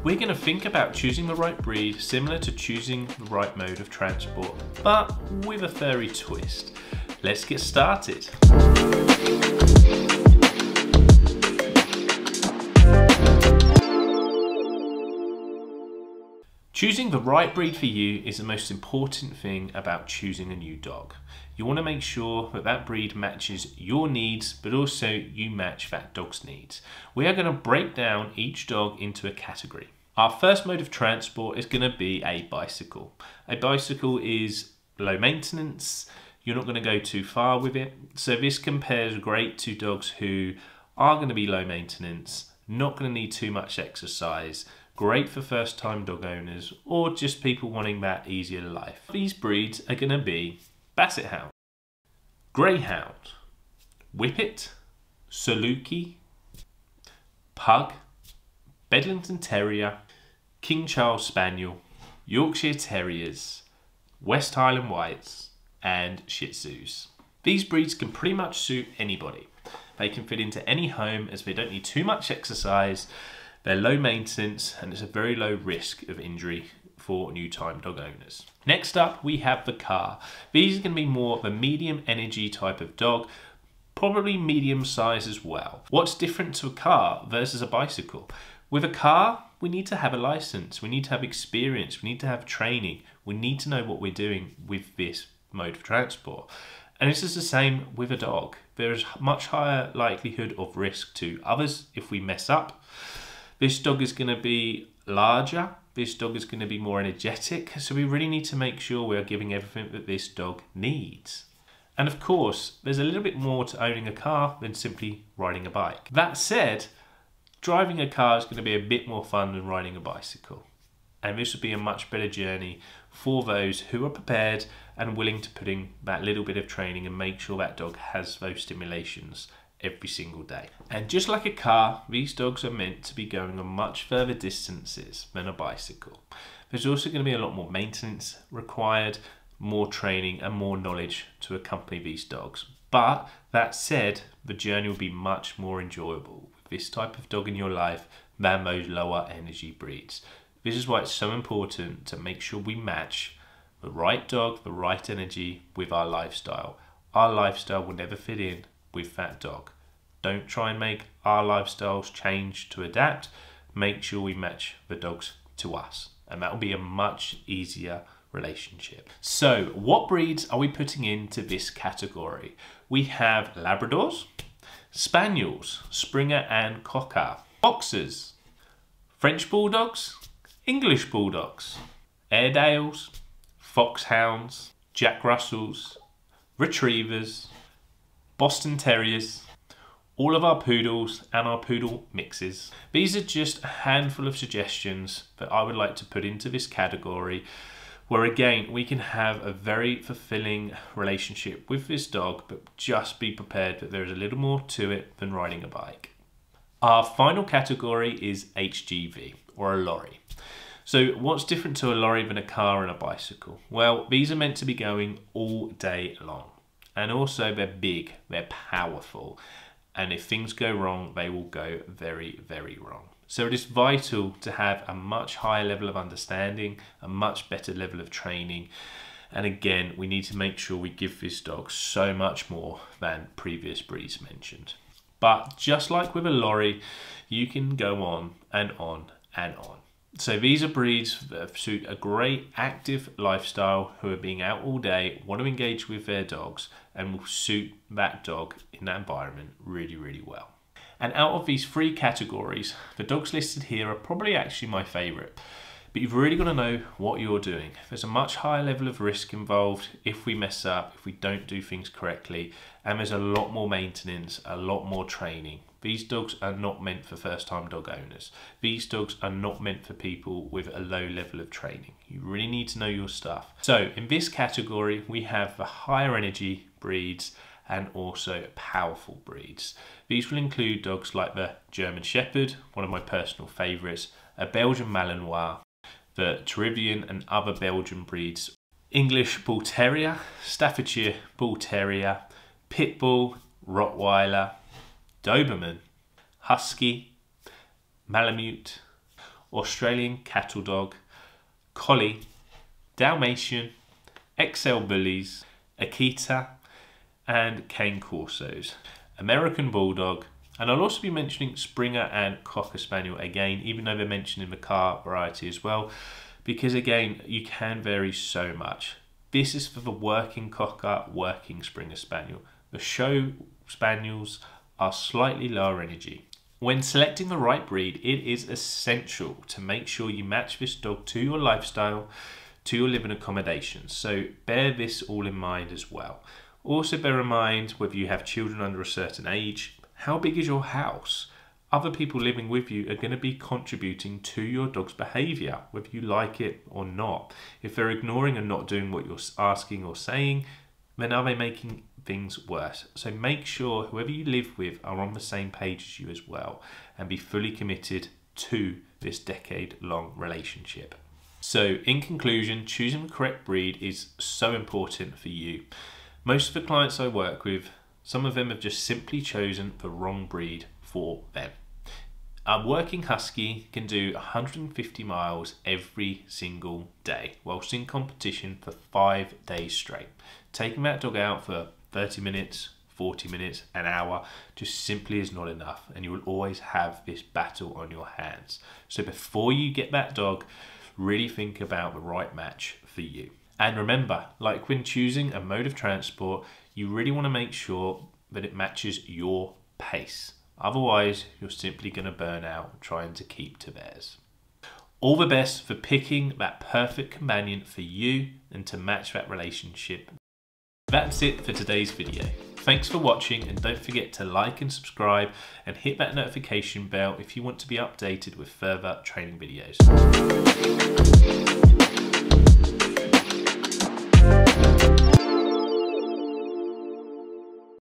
We're going to think about choosing the right breed similar to choosing the right mode of transport, but with a furry twist. Let's get started. Choosing the right breed for you is the most important thing about choosing a new dog. You want to make sure that that breed matches your needs, but also you match that dog's needs. We are going to break down each dog into a category. Our first mode of transport is going to be a bicycle. A bicycle is low maintenance. You're not going to go too far with it. So this compares great to dogs who are going to be low maintenance, not going to need too much exercise, great for first time dog owners or just people wanting that easier life. These breeds are going to be Basset Hound, Greyhound, Whippet, Saluki, Pug, Bedlington Terrier, King Charles Spaniel, Yorkshire Terriers, West Highland Whites and Shih Tzus. These breeds can pretty much suit anybody. They can fit into any home as they don't need too much exercise, they're low maintenance and it's a very low risk of injury for new time dog owners. Next up we have the car. These are going to be more of a medium energy type of dog, probably medium size as well. What's different to a car versus a bicycle? With a car, we need to have a license, we need to have experience, we need to have training, we need to know what we're doing with this mode of transport. And this is the same with a dog. There is much higher likelihood of risk to others if we mess up. This dog is going to be larger, this dog is going to be more energetic, so we really need to make sure we're giving everything that this dog needs. And of course, there's a little bit more to owning a car than simply riding a bike. That said, driving a car is going to be a bit more fun than riding a bicycle. And this will be a much better journey for those who are prepared and willing to put in that little bit of training and make sure that dog has those stimulations every single day. And just like a car, these dogs are meant to be going on much further distances than a bicycle. There's also going to be a lot more maintenance required, more training and more knowledge to accompany these dogs. But that said, the journey will be much more enjoyable with this type of dog in your life than those lower energy breeds. This is why it's so important to make sure we match the right dog, the right energy with our lifestyle. Our lifestyle will never fit in with that dog. Don't try and make our lifestyles change to adapt. Make sure we match the dogs to us, and that will be a much easier relationship. So what breeds are we putting into this category? We have Labradors, Spaniels, Springer and Cocker, Boxers, French Bulldogs, English Bulldogs, Airedales, Foxhounds, Jack Russells, Retrievers, Boston Terriers, all of our poodles and our poodle mixes. These are just a handful of suggestions that I would like to put into this category where again we can have a very fulfilling relationship with this dog, but just be prepared that there is a little more to it than riding a bike. Our final category is HGV or a lorry. So what's different to a lorry than a car and a bicycle? Well, these are meant to be going all day long. And also they're big, they're powerful, and if things go wrong, they will go very, very wrong. So it is vital to have a much higher level of understanding, a much better level of training. And again, we need to make sure we give this dog so much more than previous breeds mentioned. But just like with a lorry, you can go on and on and on. So these are breeds that suit a great active lifestyle who are being out all day, want to engage with their dogs and will suit that dog in that environment really, really well. And out of these three categories, the dogs listed here are probably actually my favourite. But you've really got to know what you're doing. There's a much higher level of risk involved if we mess up, if we don't do things correctly, and there's a lot more maintenance, a lot more training. These dogs are not meant for first-time dog owners. These dogs are not meant for people with a low level of training. You really need to know your stuff. So in this category, we have the higher energy breeds and also powerful breeds. These will include dogs like the German Shepherd, one of my personal favourites, a Belgian Malinois, the Terrivian and other Belgian breeds, English Bull Terrier, Staffordshire Bull Terrier, Pit Bull, Rottweiler, Doberman, Husky, Malamute, Australian Cattle Dog, Collie, Dalmatian, XL Bullies, Akita, and Cane Corsos, American Bulldog, and I'll also be mentioning Springer and Cocker Spaniel again, even though they're mentioned in the car variety as well, because again, you can vary so much. This is for the working Cocker, working Springer Spaniel. The show Spaniels are slightly lower energy. When selecting the right breed, it is essential to make sure you match this dog to your lifestyle, to your living accommodations. So bear this all in mind as well. Also bear in mind whether you have children under a certain age, how big is your house? Other people living with you are going to be contributing to your dog's behaviour, whether you like it or not. If they're ignoring and not doing what you're asking or saying, then are they making things worse? So make sure whoever you live with are on the same page as you as well, and be fully committed to this decade-long relationship. So in conclusion, choosing the correct breed is so important for you. Most of the clients I work with, some of them have just simply chosen the wrong breed for them. A working husky can do 150 miles every single day whilst in competition for 5 days straight. Taking that dog out for 30 minutes, 40 minutes, an hour just simply is not enough, and you will always have this battle on your hands. So before you get that dog, really think about the right match for you. And remember, like when choosing a mode of transport, you really want to make sure that it matches your pace. Otherwise, you're simply going to burn out trying to keep to theirs. All the best for picking that perfect companion for you and to match that relationship. That's it for today's video. Thanks for watching, and don't forget to like and subscribe and hit that notification bell if you want to be updated with further training videos.